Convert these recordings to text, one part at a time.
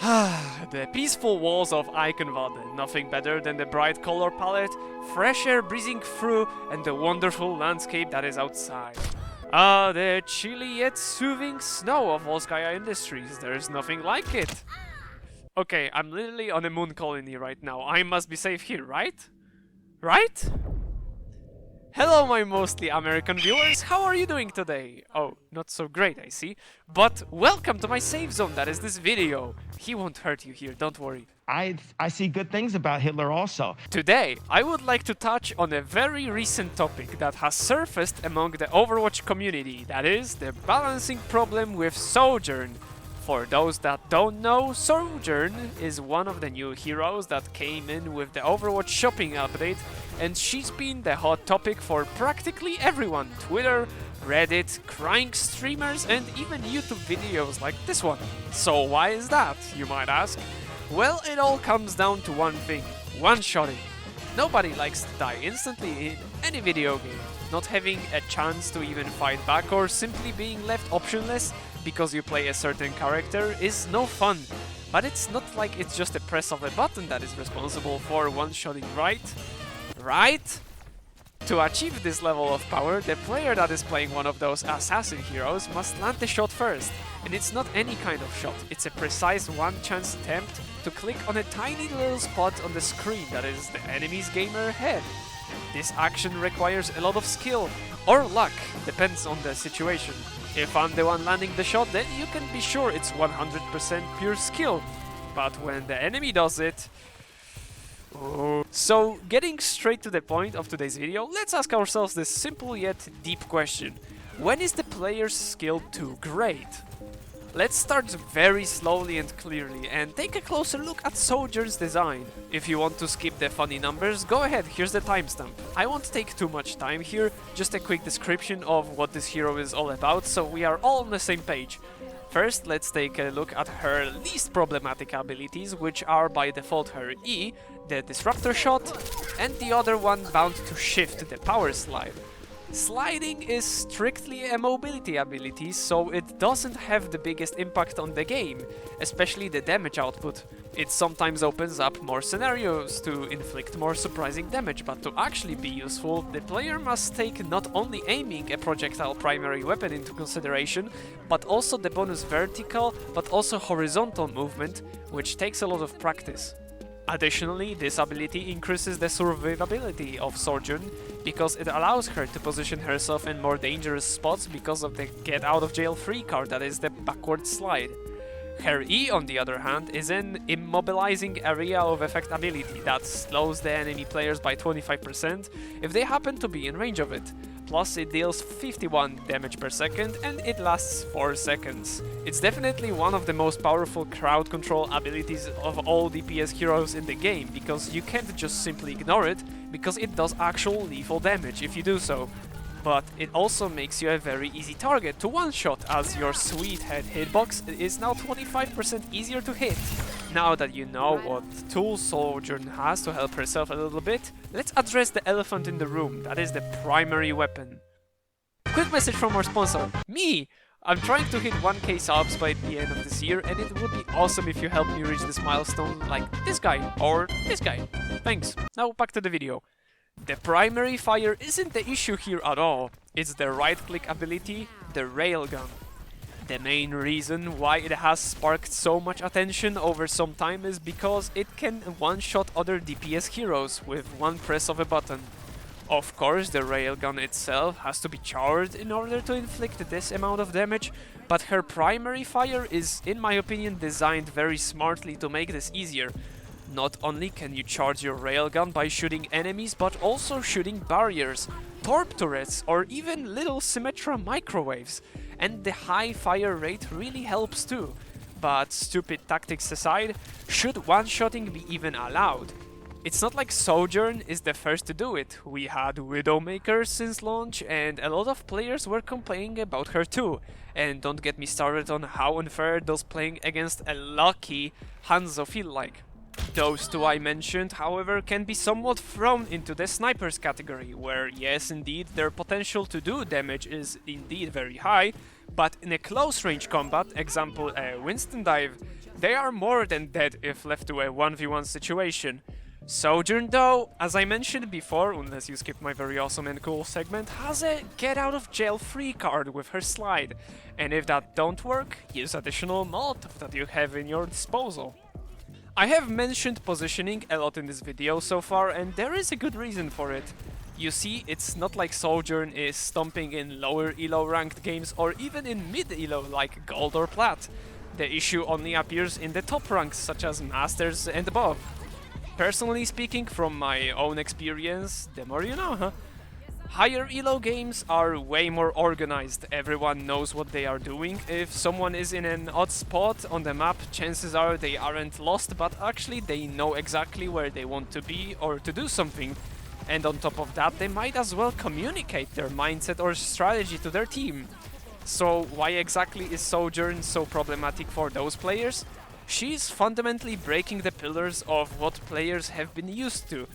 The peaceful walls of Eichenwalde, nothing better than the bright color palette, fresh air breezing through, and the wonderful landscape that is outside. The chilly yet soothing snow of Volskaya Industries, there's nothing like it. Okay, I'm literally on a moon colony right now, I must be safe here, right? Right? Hello my mostly American viewers, how are you doing today? Oh, not so great I see, but welcome to my safe zone, that is this video. He won't hurt you here, don't worry. I see good things about Hitler also. Today, I would like to touch on a very recent topic that has surfaced among the Overwatch community, that is, the balancing problem with Sojourn. For those that don't know, Sojourn is one of the new heroes that came in with the Overwatch shopping update, and she's been the hot topic for practically everyone. Twitter, Reddit, crying streamers, and even YouTube videos like this one. So why is that, you might ask? Well, it all comes down to one thing: one-shotting. Nobody likes to die instantly in any video game. Not having a chance to even fight back or simply being left optionless because you play a certain character is no fun. But it's not like it's just a press of a button that is responsible for one-shotting, right? Right? To achieve this level of power, the player that is playing one of those assassin heroes must land the shot first. And it's not any kind of shot, it's a precise one-chance attempt to click on a tiny little spot on the screen that is the enemy's gamer head. This action requires a lot of skill, or luck, depends on the situation. If I'm the one landing the shot, then you can be sure it's 100% pure skill. But when the enemy does it... Oh. So, getting straight to the point of today's video, let's ask ourselves this simple yet deep question. When is the player's skill too great? Let's start very slowly and clearly and take a closer look at Sojourn's design. If you want to skip the funny numbers, go ahead, here's the timestamp. I won't take too much time here, just a quick description of what this hero is all about, so we are all on the same page. First, let's take a look at her least problematic abilities, which are by default her E, the Disruptor Shot, and the other one bound to Shift, the Power Slide. Sliding is strictly a mobility ability, so it doesn't have the biggest impact on the game, especially the damage output. It sometimes opens up more scenarios to inflict more surprising damage, but to actually be useful, the player must take not only aiming a projectile primary weapon into consideration, but also the bonus vertical, but also horizontal movement, which takes a lot of practice. Additionally, this ability increases the survivability of Sojourn because it allows her to position herself in more dangerous spots because of the get out of jail free card, that is the backward slide. Her E, on the other hand, is an immobilizing area of effect ability that slows the enemy players by 25% if they happen to be in range of it. Plus it deals 51 damage per second and it lasts 4 seconds. It's definitely one of the most powerful crowd control abilities of all DPS heroes in the game, because you can't just simply ignore it, because it does actual lethal damage if you do so. But it also makes you a very easy target to one-shot, as your sweet head hitbox is now 25% easier to hit. Now that you know what tools Sojourn has to help herself a little bit, let's address the elephant in the room, that is the primary weapon. Quick message from our sponsor, me! I'm trying to hit 1k subs by the end of this year, and it would be awesome if you help me reach this milestone like this guy or this guy. Thanks. Now back to the video. The primary fire isn't the issue here at all, it's the right-click ability, the railgun. The main reason why it has sparked so much attention over some time is because it can one-shot other DPS heroes with one press of a button. Of course, the railgun itself has to be charged in order to inflict this amount of damage, but her primary fire is, in my opinion, designed very smartly to make this easier. Not only can you charge your railgun by shooting enemies, but also shooting barriers, torp turrets, or even little Symmetra microwaves. And the high fire rate really helps too. But stupid tactics aside, should one-shotting be even allowed? It's not like Sojourn is the first to do it. We had Widowmaker since launch, and a lot of players were complaining about her too. And don't get me started on how unfair those playing against a lucky Hanzo feel like. Those two I mentioned, however, can be somewhat thrown into the snipers category, where yes, indeed, their potential to do damage is indeed very high, but in a close range combat, example a Winston dive, They are more than dead if left to a 1v1 situation. Sojourn though, as I mentioned before, unless you skip my very awesome and cool segment, has a get out of jail free card with her slide. And if that don't work, use additional Molotov that you have in your disposal. I have mentioned positioning a lot in this video so far, and there is a good reason for it. You see, it's not like Sojourn is stomping in lower elo ranked games or even in mid elo like Gold or Plat. The issue only appears in the top ranks such as Masters and above. Personally speaking, from my own experience, the more you know, huh? Higher elo games are way more organized, everyone knows what they are doing. If someone is in an odd spot on the map, chances are they aren't lost, but actually they know exactly where they want to be or to do something. And on top of that, they might as well communicate their mindset or strategy to their team. So why exactly is Sojourn so problematic for those players? She's fundamentally breaking the pillars of what players have been used to.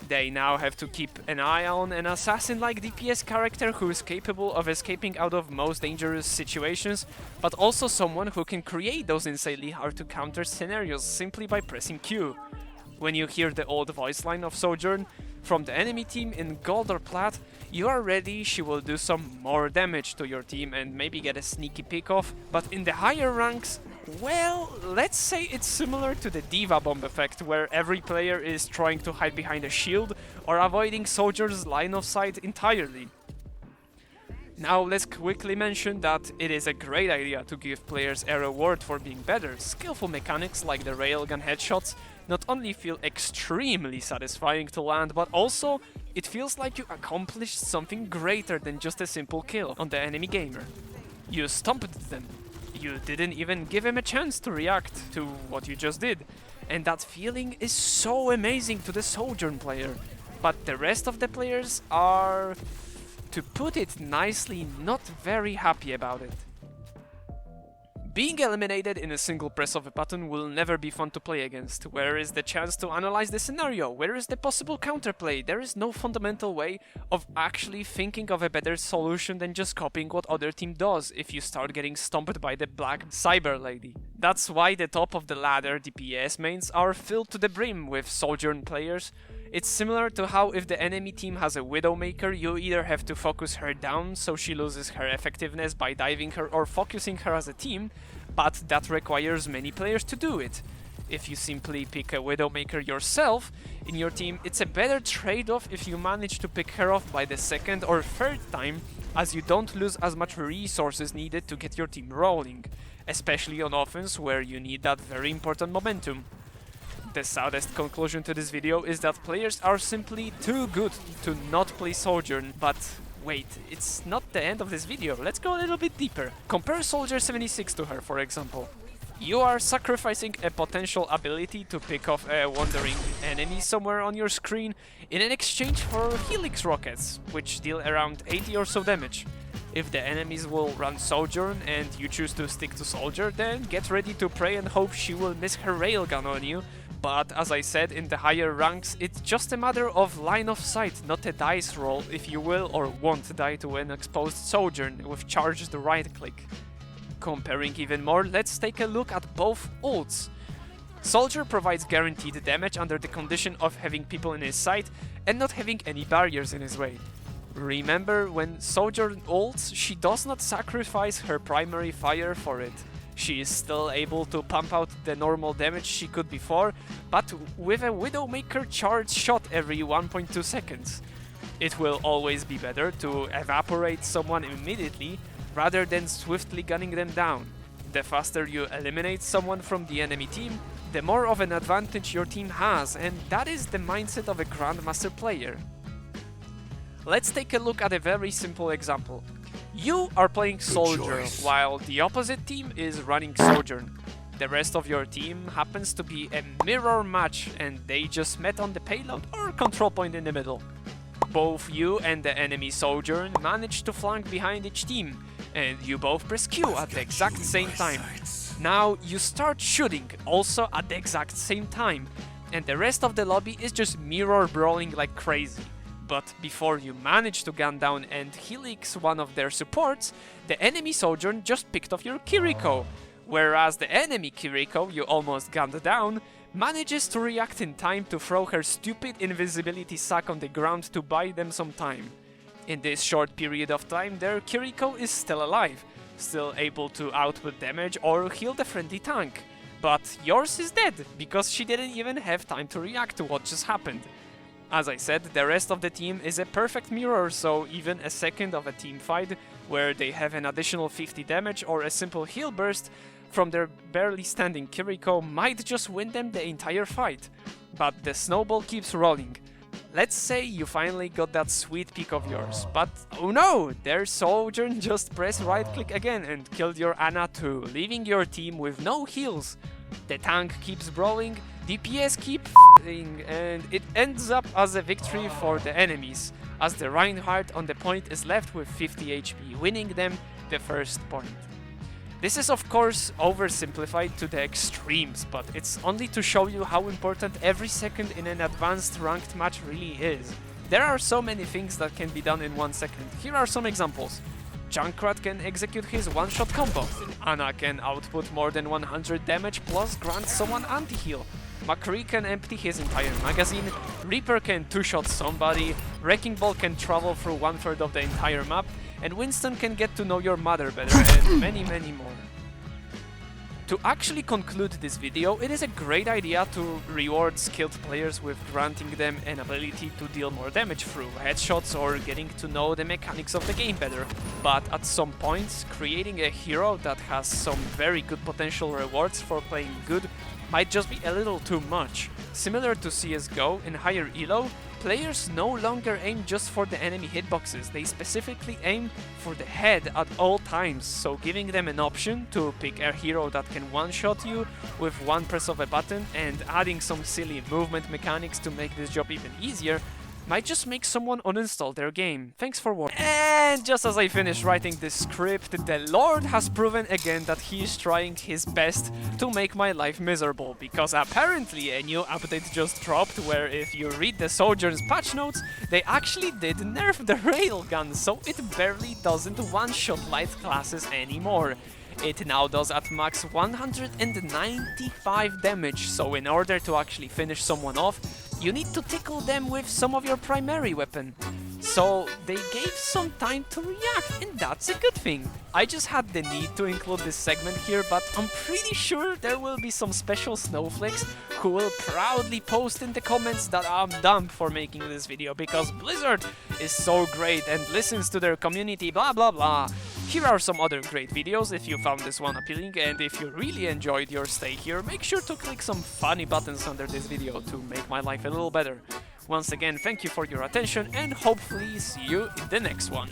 They now have to keep an eye on an assassin-like DPS character who is capable of escaping out of most dangerous situations, but also someone who can create those insanely hard to counter scenarios simply by pressing Q. When you hear the old voice line of Sojourn from the enemy team in Gold or Plat, you are ready she will do some more damage to your team and maybe get a sneaky pick off, but in the higher ranks, well, let's say it's similar to the Diva Bomb effect, where every player is trying to hide behind a shield or avoiding Sojourn's line of sight entirely. Now let's quickly mention that it is a great idea to give players a reward for being better. Skillful mechanics like the railgun headshots not only feel extremely satisfying to land, but also it feels like you accomplished something greater than just a simple kill on the enemy gamer. You stomped them. You didn't even give him a chance to react to what you just did. And that feeling is so amazing to the Sojourn player. But the rest of the players are, to put it nicely, not very happy about it. Being eliminated in a single press of a button will never be fun to play against. Where is the chance to analyze the scenario? Where is the possible counterplay? There is no fundamental way of actually thinking of a better solution than just copying what other team does if you start getting stomped by the black cyber lady. That's why the top of the ladder DPS mains are filled to the brim with Sojourn players. It's similar to how if the enemy team has a Widowmaker, you either have to focus her down so she loses her effectiveness by diving her or focusing her as a team, but that requires many players to do it. If you simply pick a Widowmaker yourself in your team, it's a better trade-off if you manage to pick her off by the second or third time, as you don't lose as much resources needed to get your team rolling, especially on offense where you need that very important momentum. The saddest conclusion to this video is that players are simply too good to not play Sojourn, but wait, it's not the end of this video, let's go a little bit deeper. Compare Soldier 76 to her, for example. You are sacrificing a potential ability to pick off a wandering enemy somewhere on your screen in an exchange for Helix rockets, which deal around 80 or so damage. If the enemies will run Sojourn and you choose to stick to Soldier, then get ready to pray and hope she will miss her railgun on you. But as I said, in the higher ranks, it's just a matter of line of sight, not a dice roll if you will or won't die to an exposed Sojourn with charged right click. Comparing even more, let's take a look at both ults. Soldier provides guaranteed damage under the condition of having people in his sight and not having any barriers in his way. Remember, when Sojourn ults, she does not sacrifice her primary fire for it. She is still able to pump out the normal damage she could before, but with a Widowmaker charged shot every 1.2 seconds. It will always be better to evaporate someone immediately rather than swiftly gunning them down. The faster you eliminate someone from the enemy team, the more of an advantage your team has, and that is the mindset of a Grandmaster player. Let's take a look at a very simple example. You are playing Soldier, while the opposite team is running Sojourn. The rest of your team happens to be a mirror match and they just met on the payload or control point in the middle. Both you and the enemy Sojourn manage to flank behind each team, and you both press Q at the exact same time. Now you start shooting, also at the exact same time, and the rest of the lobby is just mirror brawling like crazy. But before you manage to gun down and helix one of their supports, the enemy Sojourn just picked off your Kiriko, whereas the enemy Kiriko you almost gunned down manages to react in time to throw her stupid invisibility sack on the ground to buy them some time. In this short period of time, their Kiriko is still alive, still able to output damage or heal the friendly tank. But yours is dead, because she didn't even have time to react to what just happened. As I said, the rest of the team is a perfect mirror, so even a second of a team fight where they have an additional 50 damage or a simple heal burst from their barely standing Kiriko might just win them the entire fight. But the snowball keeps rolling. Let's say you finally got that sweet pick of yours, but oh no, their Sojourn just pressed right click again and killed your Ana too, leaving your team with no heals. The tank keeps brawling, DPS keep f***ing, and it ends up as a victory for the enemies, as the Reinhardt on the point is left with 50 HP, winning them the first point. This is of course oversimplified to the extremes, but it's only to show you how important every second in an advanced ranked match really is. There are so many things that can be done in 1 second. Here are some examples. Junkrat can execute his one-shot combo. Ana can output more than 100 damage plus grant someone anti-heal. McCree can empty his entire magazine, Reaper can two-shot somebody, Wrecking Ball can travel through 1/3 of the entire map, and Winston can get to know your mother better, and many more. To actually conclude this video, it is a great idea to reward skilled players with granting them an ability to deal more damage through headshots or getting to know the mechanics of the game better. But at some points, creating a hero that has some very good potential rewards for playing good might just be a little too much. Similar to CSGO, in higher elo, players no longer aim just for the enemy hitboxes, they specifically aim for the head at all times, so giving them an option to pick a hero that can one-shot you with one press of a button and adding some silly movement mechanics to make this job even easier might just make someone uninstall their game. Thanks for watching. And just as I finish writing this script, the Lord has proven again that he is trying his best to make my life miserable, because apparently a new update just dropped where if you read the Sojourn's patch notes, they actually did nerf the railgun, so it barely doesn't one-shot light classes anymore. It now does at max 195 damage, so in order to actually finish someone off, you need to tickle them with some of your primary weapon. So they gave some time to react, and that's a good thing. I just had the need to include this segment here, but I'm pretty sure there will be some special snowflakes who will proudly post in the comments that I'm dumb for making this video because Blizzard is so great and listens to their community, blah blah blah. Here are some other great videos if you found this one appealing, and if you really enjoyed your stay here, make sure to click some funny buttons under this video to make my life a little better. Once again, thank you for your attention and hopefully see you in the next one.